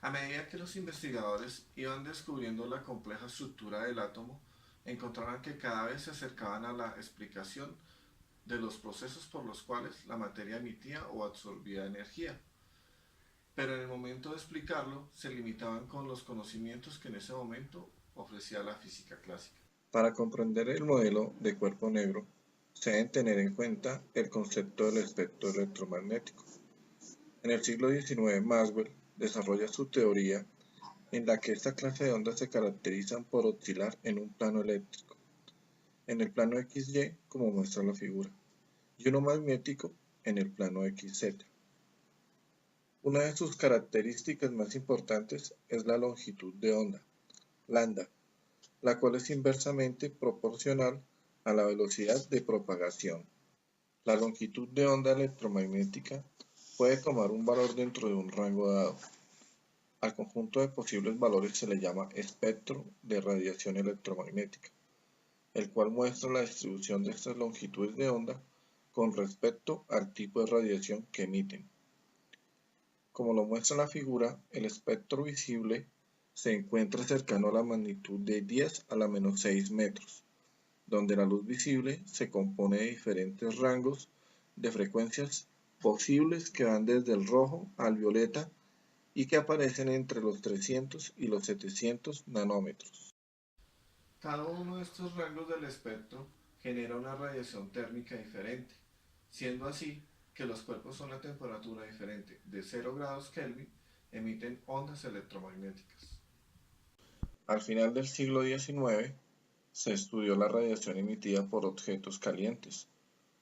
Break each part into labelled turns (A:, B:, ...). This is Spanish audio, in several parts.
A: A medida que los investigadores iban descubriendo la compleja estructura del átomo, encontraron que cada vez se acercaban a la explicación de los procesos por los cuales la materia emitía o absorbía energía. Pero en el momento de explicarlo, se limitaban con los conocimientos que en ese momento ofrecía la física clásica. Para comprender el modelo de cuerpo negro, se deben tener en cuenta el concepto del espectro electromagnético. En el siglo XIX, Maxwell desarrolla su teoría en la que esta clase de ondas se caracterizan por oscilar en un plano eléctrico, en el plano XY, como muestra la figura, y uno magnético en el plano XZ. Una de sus características más importantes es la longitud de onda, lambda, la cual es inversamente proporcional a la velocidad de propagación. La longitud de onda electromagnética puede tomar un valor dentro de un rango dado. Al conjunto de posibles valores se le llama espectro de radiación electromagnética, el cual muestra la distribución de estas longitudes de onda con respecto al tipo de radiación que emiten. Como lo muestra la figura, el espectro visible se encuentra cercano a la magnitud de 10 a la menos 6 metros, donde la luz visible se compone de diferentes rangos de frecuencias posibles que van desde el rojo al violeta y que aparecen entre los 300 y los 700 nanómetros. Cada uno de estos rangos del espectro genera una radiación térmica diferente, siendo así que los cuerpos a una temperatura diferente de 0 grados Kelvin emiten ondas electromagnéticas. Al final del siglo XIX se estudió la radiación emitida por objetos calientes,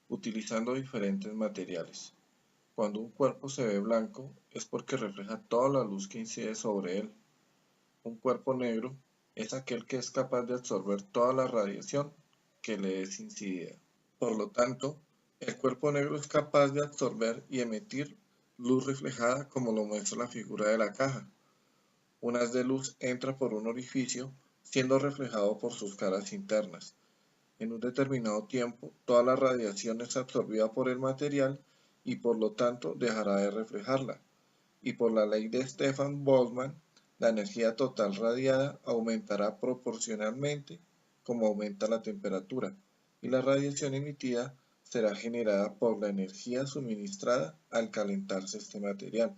A: utilizando diferentes materiales. Cuando un cuerpo se ve blanco es porque refleja toda la luz que incide sobre él. Un cuerpo negro es aquel que es capaz de absorber toda la radiación que le es incidida. Por lo tanto, el cuerpo negro es capaz de absorber y emitir luz reflejada como lo muestra la figura de la caja. Un haz de luz entra por un orificio, siendo reflejado por sus caras internas. En un determinado tiempo, toda la radiación es absorbida por el material y por lo tanto dejará de reflejarla. Y por la ley de Stefan Boltzmann, la energía total radiada aumentará proporcionalmente como aumenta la temperatura, y la radiación emitida será generada por la energía suministrada al calentarse este material,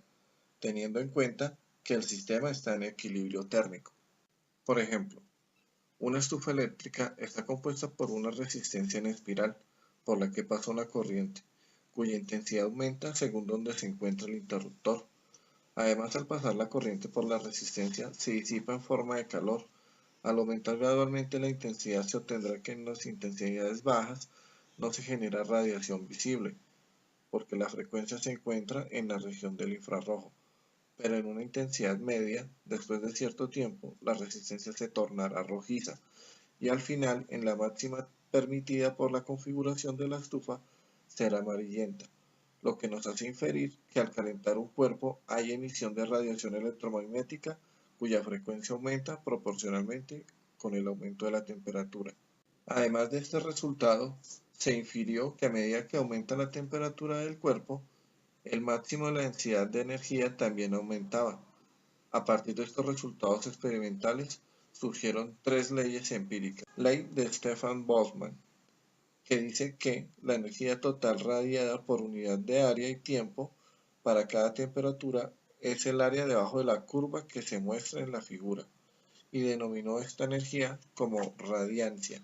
A: teniendo en cuenta que el sistema está en equilibrio térmico. Por ejemplo, una estufa eléctrica está compuesta por una resistencia en espiral por la que pasa una corriente, cuya intensidad aumenta según donde se encuentra el interruptor. Además, al pasar la corriente por la resistencia, se disipa en forma de calor. Al aumentar gradualmente la intensidad, se obtendrá que en las intensidades bajas no se genera radiación visible, porque la frecuencia se encuentra en la región del infrarrojo. Pero en una intensidad media, después de cierto tiempo, la resistencia se tornará rojiza y al final, en la máxima permitida por la configuración de la estufa, será amarillenta, lo que nos hace inferir que al calentar un cuerpo hay emisión de radiación electromagnética cuya frecuencia aumenta proporcionalmente con el aumento de la temperatura. Además de este resultado, se infirió que a medida que aumenta la temperatura del cuerpo, el máximo de la densidad de energía también aumentaba. A partir de estos resultados experimentales surgieron tres leyes empíricas. Ley de Stefan Boltzmann, que dice que la energía total radiada por unidad de área y tiempo para cada temperatura es el área debajo de la curva que se muestra en la figura, y denominó esta energía como radiancia.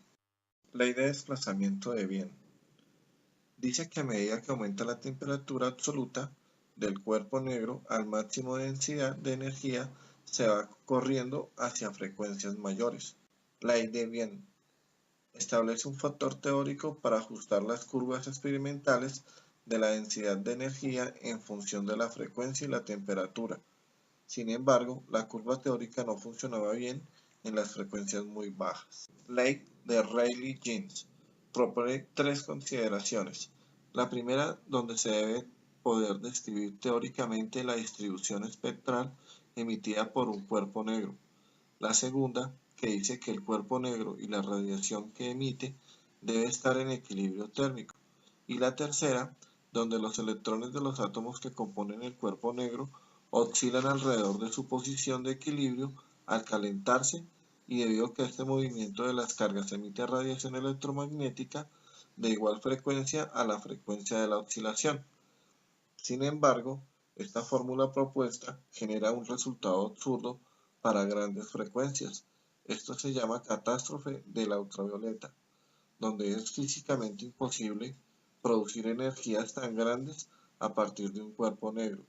A: Ley de desplazamiento de Wien. Dice que a medida que aumenta la temperatura absoluta del cuerpo negro al máximo de densidad de energía, se va corriendo hacia frecuencias mayores. Ley de Wien establece un factor teórico para ajustar las curvas experimentales de la densidad de energía en función de la frecuencia y la temperatura. Sin embargo, la curva teórica no funcionaba bien en las frecuencias muy bajas. Ley de Rayleigh-Jeans propone tres consideraciones. La primera, donde se debe poder describir teóricamente la distribución espectral emitida por un cuerpo negro. La segunda, que dice que el cuerpo negro y la radiación que emite debe estar en equilibrio térmico. Y la tercera, donde los electrones de los átomos que componen el cuerpo negro oscilan alrededor de su posición de equilibrio al calentarse y debido a que este movimiento de las cargas emite radiación electromagnética de igual frecuencia a la frecuencia de la oscilación. Sin embargo, esta fórmula propuesta genera un resultado absurdo para grandes frecuencias. Esto se llama catástrofe de la ultravioleta, donde es físicamente imposible producir energías tan grandes a partir de un cuerpo negro,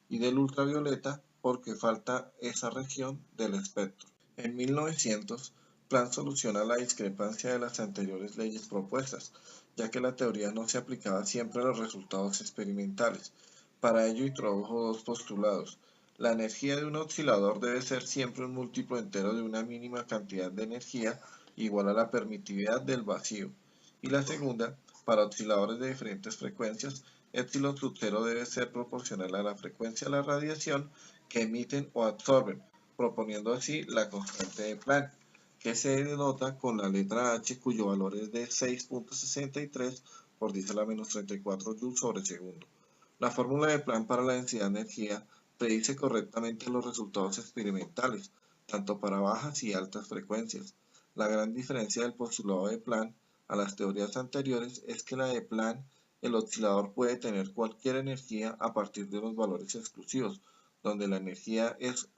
A: y del ultravioleta porque falta esa región del espectro. En 1900, Planck soluciona la discrepancia de las anteriores leyes propuestas, ya que la teoría no se aplicaba siempre a los resultados experimentales. Para ello introdujo dos postulados. La energía de un oscilador debe ser siempre un múltiplo entero de una mínima cantidad de energía igual a la permitividad del vacío. Y la segunda, para osciladores de diferentes frecuencias, epsilon sub 0 debe ser proporcional a la frecuencia de la radiación que emiten o absorben, proponiendo así la constante de Planck, que se denota con la letra H, cuyo valor es de 6.63 por 10 a la menos 34 joules sobre segundo. La fórmula de Planck para la densidad de energía predice correctamente los resultados experimentales, tanto para bajas y altas frecuencias. La gran diferencia del postulado de Planck a las teorías anteriores es que la de Planck, el oscilador puede tener cualquier energía a partir de los valores exclusivos, donde la energía es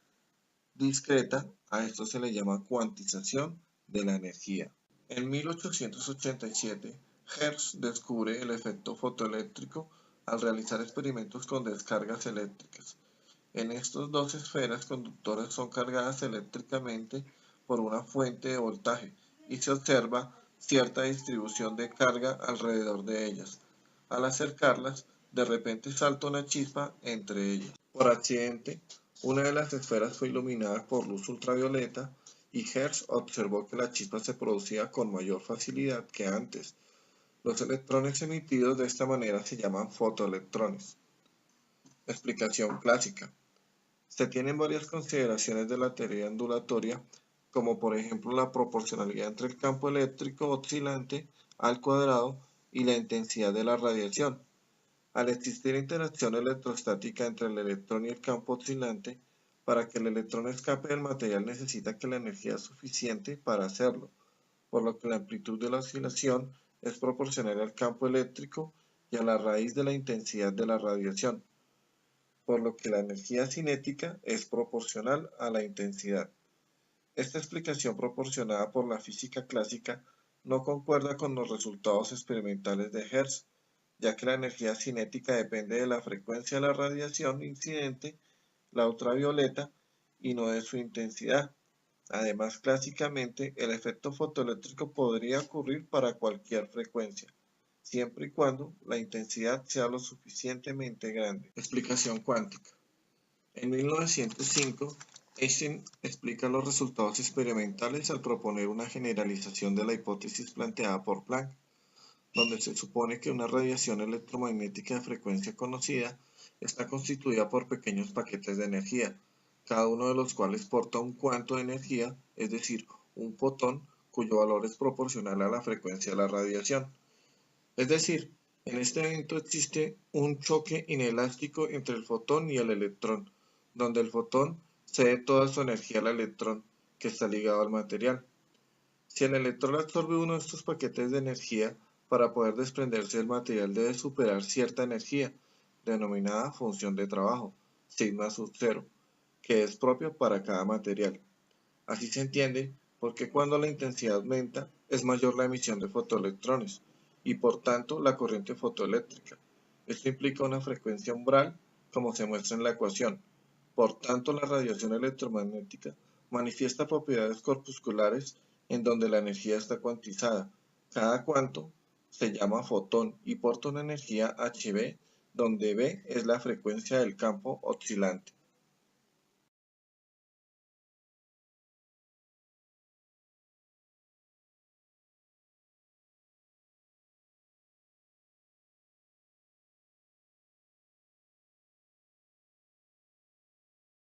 A: discreta. A esto se le llama cuantización de la energía. En 1887, Hertz descubre el efecto fotoeléctrico al realizar experimentos con descargas eléctricas. En estos dos esferas conductoras son cargadas eléctricamente por una fuente de voltaje y se observa cierta distribución de carga alrededor de ellas. Al acercarlas, de repente salta una chispa entre ellas. Por accidente, una de las esferas fue iluminada por luz ultravioleta y Hertz observó que la chispa se producía con mayor facilidad que antes. Los electrones emitidos de esta manera se llaman fotoelectrones. Explicación clásica. Se tienen varias consideraciones de la teoría ondulatoria, como por ejemplo la proporcionalidad entre el campo eléctrico oscilante al cuadrado y la intensidad de la radiación. Al existir interacción electrostática entre el electrón y el campo oscilante, para que el electrón escape del material necesita que la energía es suficiente para hacerlo, por lo que la amplitud de la oscilación es proporcional al campo eléctrico y a la raíz de la intensidad de la radiación, por lo que la energía cinética es proporcional a la intensidad. Esta explicación proporcionada por la física clásica no concuerda con los resultados experimentales de Hertz, ya que la energía cinética depende de la frecuencia de la radiación incidente, la ultravioleta, y no de su intensidad. Además, clásicamente, el efecto fotoeléctrico podría ocurrir para cualquier frecuencia, siempre y cuando la intensidad sea lo suficientemente grande. Explicación cuántica. En 1905, Einstein explica los resultados experimentales al proponer una generalización de la hipótesis planteada por Planck, donde se supone que una radiación electromagnética de frecuencia conocida está constituida por pequeños paquetes de energía, cada uno de los cuales porta un cuanto de energía, es decir, un fotón, cuyo valor es proporcional a la frecuencia de la radiación. Es decir, en este evento existe un choque inelástico entre el fotón y el electrón, donde el fotón cede toda su energía al electrón, que está ligado al material. Si el electrón absorbe uno de estos paquetes de energía, para poder desprenderse del material debe superar cierta energía, denominada función de trabajo, sigma sub 0, que es propia para cada material. Así se entiende por qué cuando la intensidad aumenta es mayor la emisión de fotoelectrones y por tanto la corriente fotoeléctrica. Esto implica una frecuencia umbral, como se muestra en la ecuación. Por tanto, la radiación electromagnética manifiesta propiedades corpusculares en donde la energía está cuantizada. Cada cuanto se llama fotón y porta una energía Hb, donde B es la frecuencia del campo oscilante.